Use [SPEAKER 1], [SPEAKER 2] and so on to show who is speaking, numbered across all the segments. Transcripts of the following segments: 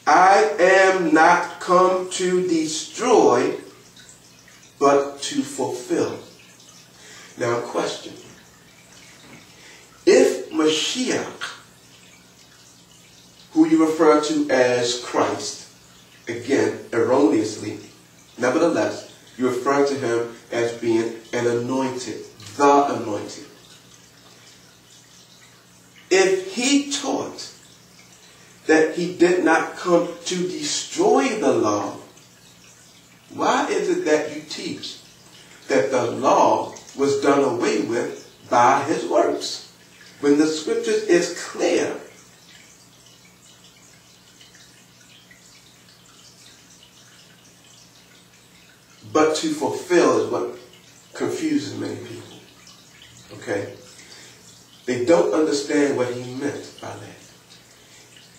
[SPEAKER 1] I am not come to destroy, but to fulfill. Now, question. If Mashiach, who you refer to as Christ, again, erroneously, nevertheless, you refer to him as being an anointed, the anointed. If he taught that he did not come to destroy the law, why is it that you teach that the law was done away with by his works, when the scriptures is clear? But to fulfill is what confuses many people. Okay? They don't understand what he meant by that.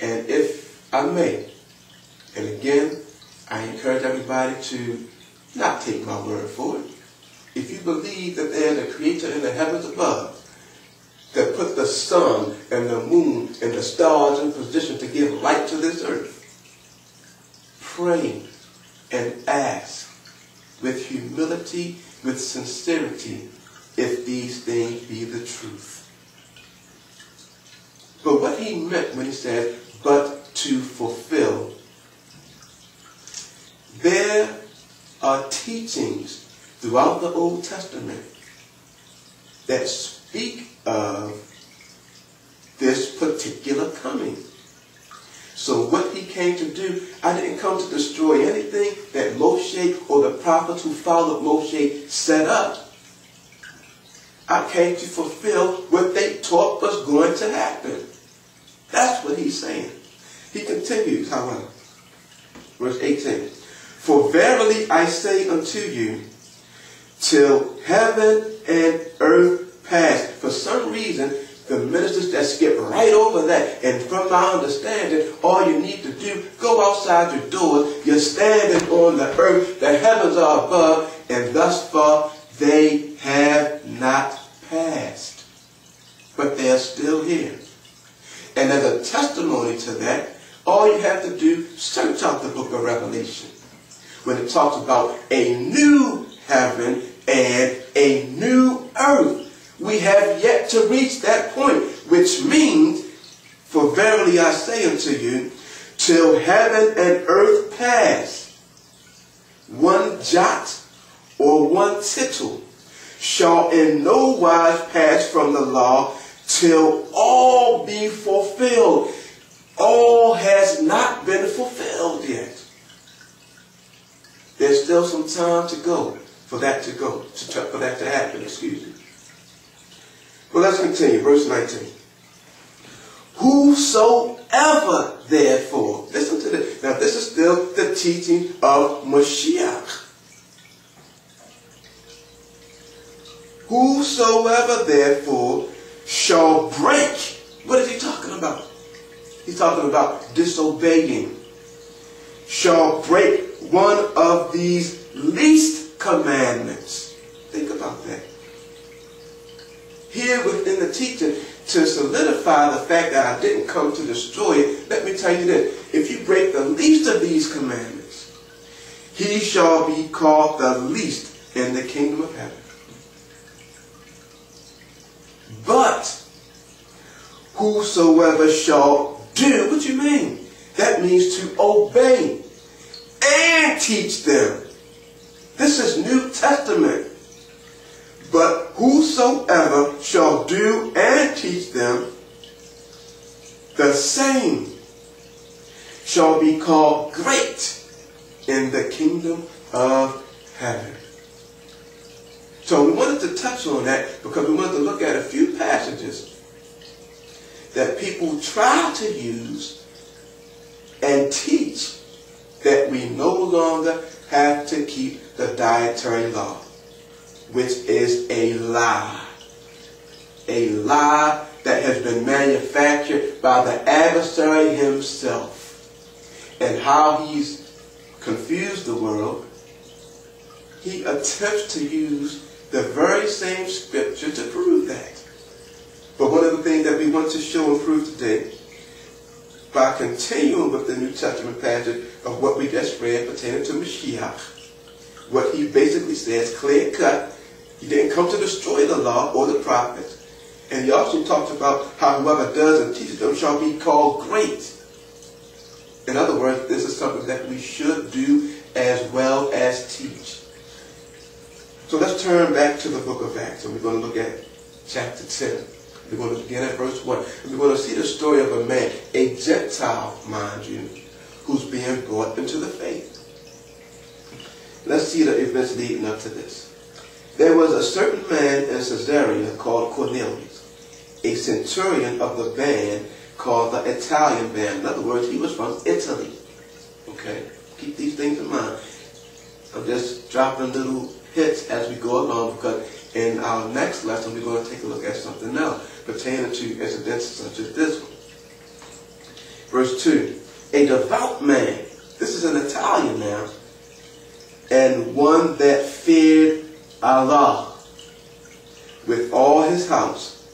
[SPEAKER 1] And if I may, and again, I encourage everybody to not take my word for it. If you believe that there's a creator in the heavens above that put the sun and the moon and the stars in position to give light to this earth, pray and ask with humility, with sincerity, if these things be the truth. But what he meant when he said, but to fulfill, there are teachings throughout the Old Testament that speak of this particular coming. So what he came to do, I didn't come to destroy anything that Moshe or the prophets who followed Moshe set up. I came to fulfill what they taught was going to happen. That's what he's saying. He continues, however, verse 18. For verily I say unto you, till heaven and earth pass. For some reason, the ministers that skip right over that. And from my understanding, all you need to do, go outside your doors. You're standing on the earth. The heavens are above. And thus far, they have not passed. But they're still here. And as a testimony to that, all you have to do, search out the book of Revelation. When it talks about a new heaven and a new earth. We have yet to reach that point, which means, for verily I say unto you, till heaven and earth pass, one jot or one tittle shall in no wise pass from the law till all be fulfilled. All has not been fulfilled yet. There's still some time to go for that to for that to happen, excuse me. Well, let's continue. Verse 19. Whosoever, therefore, listen to this. Now, this is still the teaching of Mashiach. Whosoever, therefore, shall break. What is he talking about? He's talking about disobeying. Shall break one of these least commandments. Think about that. Here within the teaching, to solidify the fact that I didn't come to destroy it, let me tell you this. If you break the least of these commandments, he shall be called the least in the kingdom of heaven. But whosoever shall do, what you mean? That means to obey and teach them. This is New Testament. But whosoever shall do and teach them, the same shall be called great in the kingdom of heaven. So we wanted to touch on that because we wanted to look at a few passages that people try to use and teach that we no longer have to keep the dietary law, which is a lie. A lie that has been manufactured by the adversary himself. And how he's confused the world, he attempts to use the very same scripture to prove that. But one of the things that we want to show and prove today, by continuing with the New Testament passage of what we just read pertaining to Mashiach, what he basically says, clear cut, he didn't come to destroy the law or the prophets. And he also talks about how whoever does and teaches them shall be called great. In other words, this is something that we should do as well as teach. So let's turn back to the book of Acts, and we're going to look at chapter 10. We're going to begin at verse 1. And we're going to see the story of a man, a Gentile, mind you, who's being brought into the faith. Let's see the events leading up to this. There was a certain man in Caesarea called Cornelius, a centurion of the band called the Italian band. In other words, he was from Italy. Okay? Keep these things in mind. I'm just dropping little hits as we go along, because in our next lesson we're going to take a look at something else pertaining to incidents such as this one. Verse 2. A devout man, this is an Italian now, and one that feared Allah with all his house,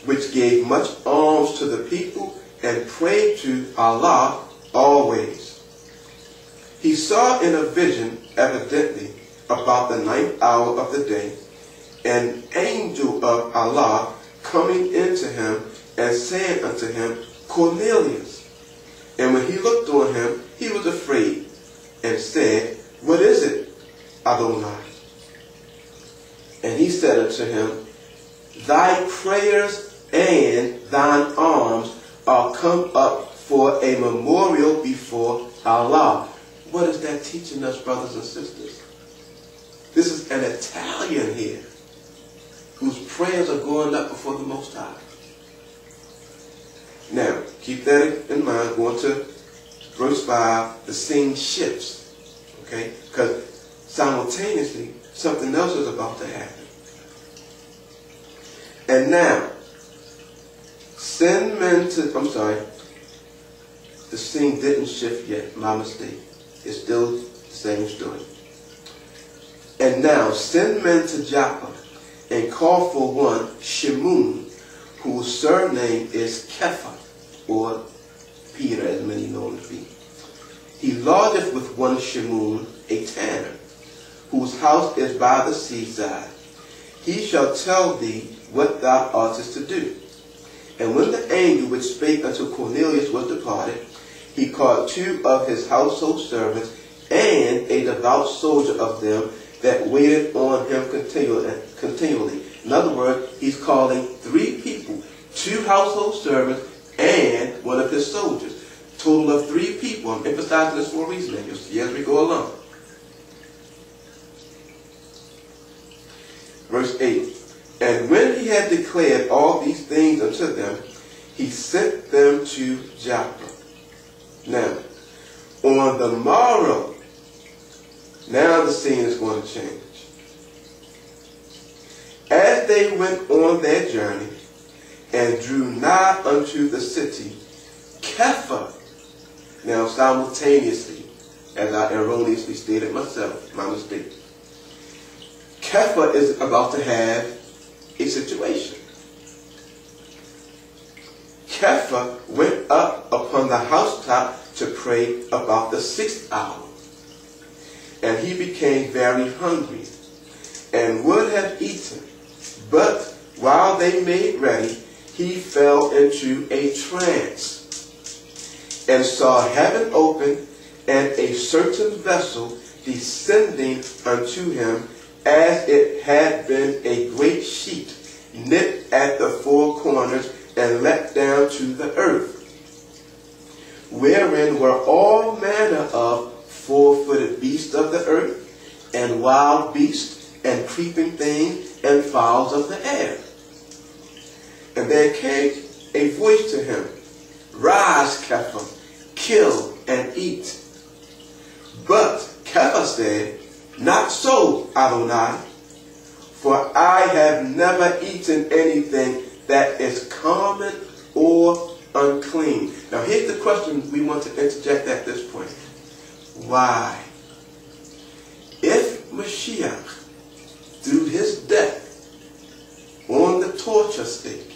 [SPEAKER 1] which gave much alms to the people and prayed to Allah always. He saw in a vision, evidently about the 9th hour of the day, an angel of Allah coming into him and saying unto him, Cornelius. And when he looked on him, he was afraid and said, What is it, Adonai? And he said unto him, Thy prayers and thine alms are come up for a memorial before Allah. What is that teaching us, brothers and sisters? This is an Italian here whose prayers are going up before the Most High. Now, keep that in mind. Going to verse 5, the scene shifts. Okay? Because simultaneously, something else is about to happen. And now, send men to, the scene didn't shift yet, my mistake. It's still the same story. And now, send men to Joppa and call for one, Shimon, whose surname is Kepha, or Peter, as many know him to be. He lodgeth with one Shimon, a tanner, whose house is by the seaside. He shall tell thee what thou oughtest to do. And when the angel which spake unto Cornelius was departed, he called 2 of his household servants and a devout soldier of them that waited on him continually. In other words, he's calling 3 people, 2 household servants and one of his soldiers. Total of 3 people. I'm emphasizing this for a reason, you'll see as we go along. Verse 8. And when he had declared all these things unto them, he sent them to Joppa. Now, on the morrow, now the scene is going to change. As they went on their journey and drew nigh unto the city, Kepha, now simultaneously, as I erroneously stated myself, my mistake, Kepha is about to have a situation. Kepha went up upon the housetop to pray about the 6th hour. And he became very hungry and would have eaten. But while they made ready, he fell into a trance and saw heaven open and a certain vessel descending unto him, as it had been a great sheet knit at the 4 corners and let down to the earth, wherein were all manner of 4-footed beasts of the earth, and wild beasts, and creeping things, and fowls of the air. And there came a voice to him, Rise, Kepha, kill and eat. But Kepha said, Not so, Adonai, for I have never eaten anything that is common or unclean. Now here's the question we want to interject at this point. Why? If Mashiach, through his death on the torture stake,